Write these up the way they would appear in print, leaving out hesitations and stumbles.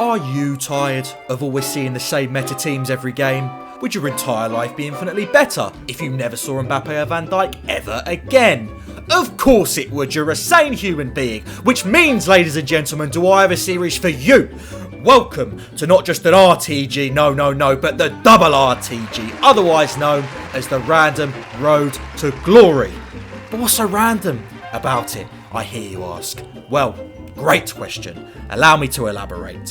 Are you tired of always seeing the same meta teams every game? Would your entire life be infinitely better if you never saw Mbappe or Van Dijk ever again? Of course it would, you're a sane human being, which means, ladies and gentlemen, do I have a series for you? Welcome to not just an RTG, no, but the double RTG, otherwise known as the Random Road to Glory. But what's so random about it, I hear you ask? Well, great question. Allow me to elaborate.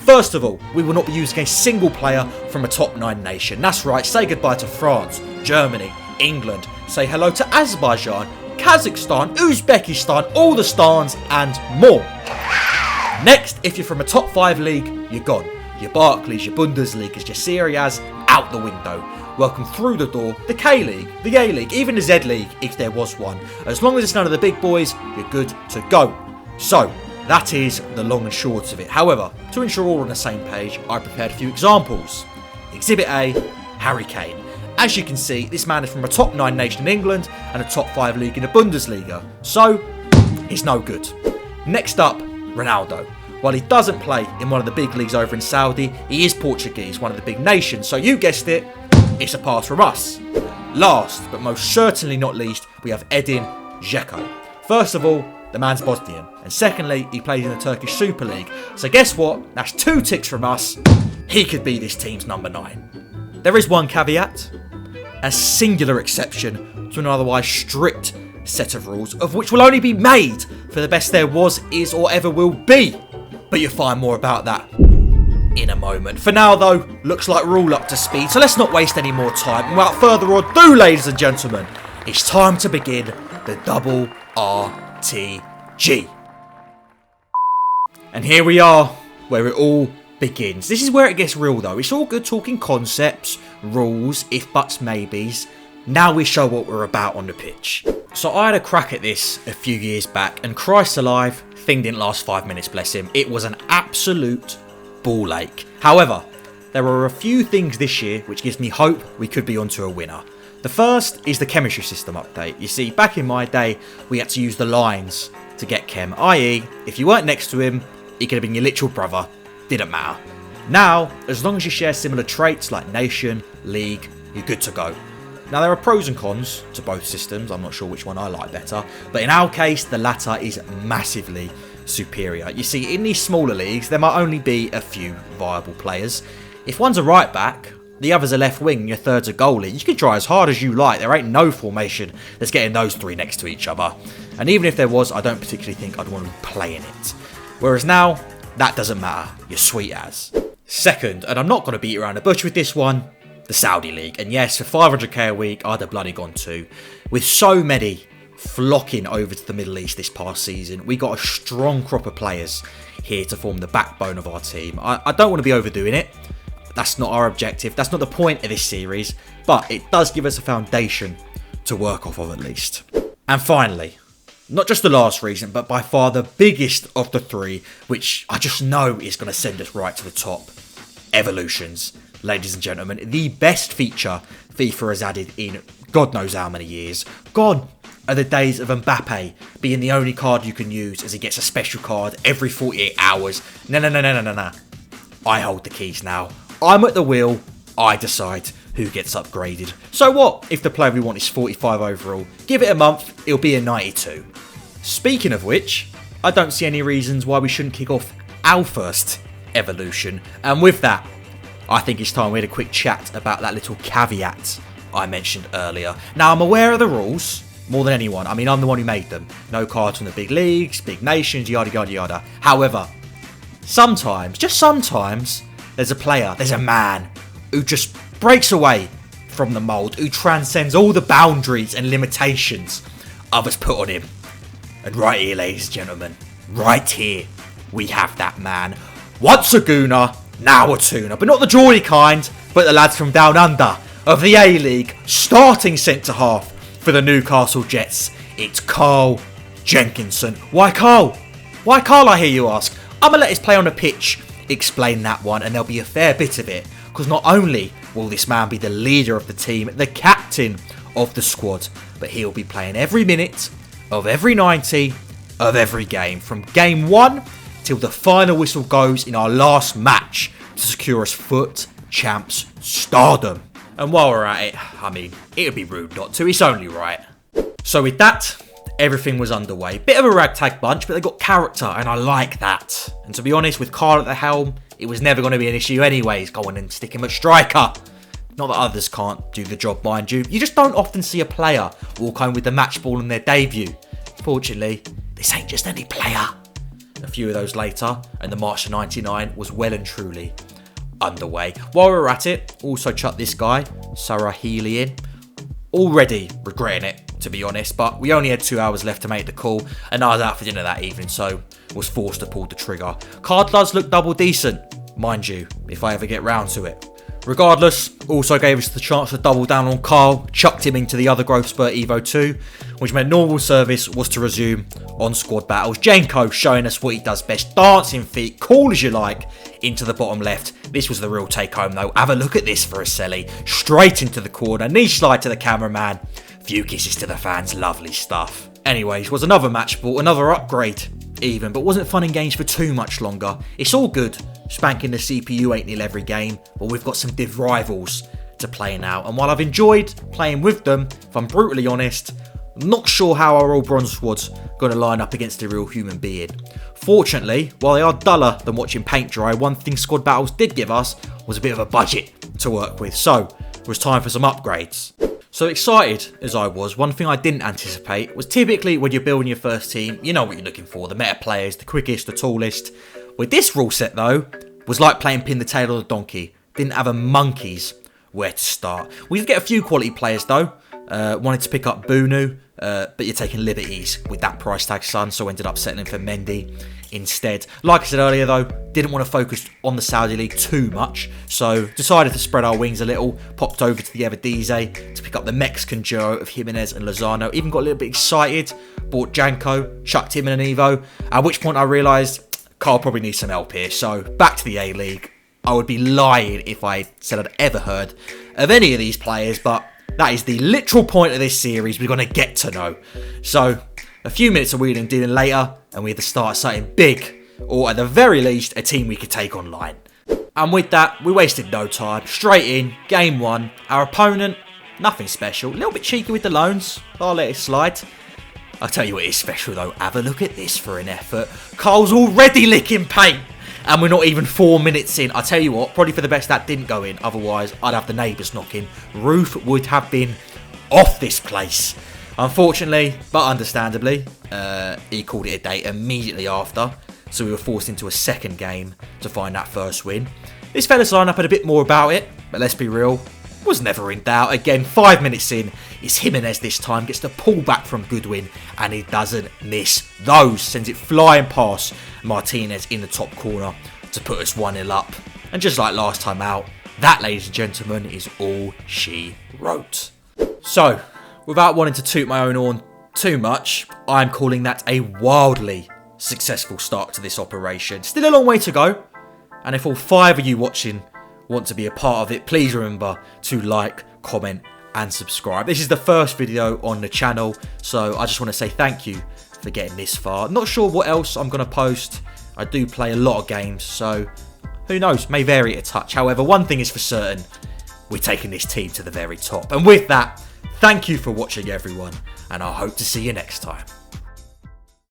First of all, we will not be using a single player from a top 9 nation. That's right, say goodbye to France, Germany, England. Say hello to Azerbaijan, Kazakhstan, Uzbekistan, all the stans and more. Next, if you're from a top 5 league, you're gone. Your Barclays, your Bundesligas, your Serie A's out the window. Welcome through the door, the K-League, the A-League, even the Z-League, if there was one. As long as it's none of the big boys, you're good to go. So, that is the long and short of it. However, to ensure all on the same page, I prepared a few examples. Exhibit A, Harry Kane. As you can see, this man is from a top 9 nation in England and a top 5 league in the Bundesliga. So, he's no good. Next up, Ronaldo. While he doesn't play in one of the big leagues over in Saudi, he is Portuguese, one of the big nations. So you guessed it, it's a pass from us. Last, but most certainly not least, we have Edin Dzeko. First of all, the man's Bosnian. And secondly, he plays in the Turkish Super League. So guess what? That's 2 ticks from us. He could be this team's number 9. There is one caveat. A singular exception to an otherwise strict set of rules, of which will only be made for the best there was, is, or ever will be. But you'll find more about that in a moment. For now, though, looks like we're all up to speed, so let's not waste any more time. And without further ado, ladies and gentlemen, it's time to begin the double RTG. And here we are, where it all begins. This is where it gets real, though. It's all good talking concepts, rules, if buts, maybes. Now we show what we're about on the pitch. So I had a crack at this a few years back, and Christ alive, thing didn't last 5 minutes, bless him. It was an absolute ball ache. However, there are a few things this year which gives me hope we could be onto a winner. The first is the chemistry system update. You see, back in my day, we had to use the lines to get chem, i.e., if you weren't next to him, he could have been your literal brother. Didn't matter. Now, as long as you share similar traits like nation, league, you're good to go. Now, there are pros and cons to both systems. I'm not sure which one I like better. But in our case, the latter is massively superior. You see, in these smaller leagues, there might only be a few viable players. If one's a right back, the other's a left wing, and your third's a goalie, you can try as hard as you like. There ain't no formation that's getting those 3 next to each other. And even if there was, I don't particularly think I'd want to be playing it. Whereas now, that doesn't matter. You're sweet as. Second, and I'm not going to beat around the bush with this one, the Saudi League. And yes, for 500k a week, I'd have bloody gone too. With so many flocking over to the Middle East this past season, we got a strong crop of players here to form the backbone of our team. I don't want to be overdoing it. That's not our objective. That's not the point of this series. But it does give us a foundation to work off of at least. And finally, not just the last reason, but by far the biggest of the 3, which I just know is going to send us right to the top. Evolutions. Ladies and gentlemen, the best feature FIFA has added in God knows how many years. Gone are the days of Mbappe being the only card you can use as he gets a special card every 48 hours. No. I hold the keys now. I'm at the wheel. I decide who gets upgraded. So what if the player we want is 45 overall? Give it a month, it'll be a 92. Speaking of which, I don't see any reasons why we shouldn't kick off our first evolution. And with that, I think it's time we had a quick chat about that little caveat I mentioned earlier. Now, I'm aware of the rules more than anyone. I mean, I'm the one who made them. No cards from the big leagues, big nations, yada, yada, yada. However, sometimes, just sometimes, there's a player, there's a man who just breaks away from the mould, who transcends all the boundaries and limitations others put on him. And right here, ladies and gentlemen, right here, we have that man. Once a gooner, now a tuner, but not the jolly kind, but the lads from down under of the A-League, starting centre-half for the Newcastle Jets. It's Carl Jenkinson. Why Carl? Why Carl, I hear you ask? I'm going to let his play on the pitch explain that one, and there'll be a fair bit of it, because not only will this man be the leader of the team, the captain of the squad, but he'll be playing every minute of every 90 of every game, from game 1 till the final whistle goes in our last match to secure us FUT Champs stardom. And while we're at it, I mean, it would be rude not to, it's only right. So with that, everything was underway. Bit of a ragtag bunch, but they got character, and I like that. And to be honest, with Carl at the helm, it was never going to be an issue anyways, go on and stick him at striker. Not that others can't do the job, mind you. You just don't often see a player walk home with the match ball in their debut. Fortunately, this ain't just any player. A few of those later, and the March to 99 was well and truly underway. While we were at it, also chucked this guy, Sarah Healy, in. Already regretting it, to be honest, but we only had 2 hours left to make the call, and I was out for dinner that evening, so was forced to pull the trigger. Card does look double decent, mind you, if I ever get round to it. Regardless, also gave us the chance to double down on Carl, chucked him into the other growth spurt Evo 2, which meant normal service was to resume on squad battles. Jenko showing us what he does best, dancing feet, cool as you like, into the bottom left. This was the real take home though. Have a look at this for a celly. Straight into the corner, knee slide to the cameraman, few kisses to the fans, lovely stuff. Anyways, was another match ball, another upgrade even, but wasn't fun and games for too much longer. It's all good spanking the CPU 8-0 every game, but we've got some div rivals to play now, and while I've enjoyed playing with them, if I'm brutally honest, I'm not sure how our all bronze squad's going to line up against a real human being. Fortunately, while they are duller than watching paint dry, one thing squad battles did give us was a bit of a budget to work with, so it was time for some upgrades. So excited as I was, one thing I didn't anticipate was typically when you're building your first team, you know what you're looking for, the meta players, the quickest, the tallest. With this rule set though, was like playing pin the tail of the donkey. Didn't have a monkey's where to start. We did get a few quality players though. Wanted to pick up Bunu, but you're taking liberties with that price tag, son, so ended up settling for Mendy instead. Like I said earlier though, didn't want to focus on the Saudi League too much, so decided to spread our wings a little, popped over to the Eredivisie to pick up the Mexican duo of Jimenez and Lozano, even got a little bit excited, bought Janko, chucked him in an Evo, at which point I realised Carl probably needs some help here, so back to the A-League. I would be lying if I said I'd ever heard of any of these players, but that is the literal point of this series. We're going to get to know. So, a few minutes of wheeling and dealing later, and we had to start something big, or at the very least, a team we could take online. And with that, we wasted no time. Straight in, game one. Our opponent, nothing special. A little bit cheeky with the loans. I'll let it slide. I'll tell you what is special though. Have a look at this for an effort. Carl's already licking paint. And we're not even 4 minutes in. I tell you what, probably for the best that didn't go in. Otherwise, I'd have the neighbours knocking. Roof would have been off this place. Unfortunately, but understandably, he called it a day immediately after. So we were forced into a second game to find that first win. This fella's line up had a bit more about it. But let's be real, was never in doubt. Again, 5 minutes in, it's Jimenez this time. Gets the pull back from Goodwin. And he doesn't miss those. Sends it flying past Martinez in the top corner to put us 1-0 up. And just like last time out, that, ladies and gentlemen, is all she wrote. So, without wanting to toot my own horn too much, I'm calling that a wildly successful start to this operation. Still a long way to go. And if all 5 of you watching want to be a part of it, please remember to like, comment and subscribe. This is the first video on the channel, so I just want to say thank you for getting this far. Not sure what else I'm going to post. I do play a lot of games, so who knows, may vary a touch. However, one thing is for certain, we're taking this team to the very top. And with that, thank you for watching everyone, and I hope to see you next time.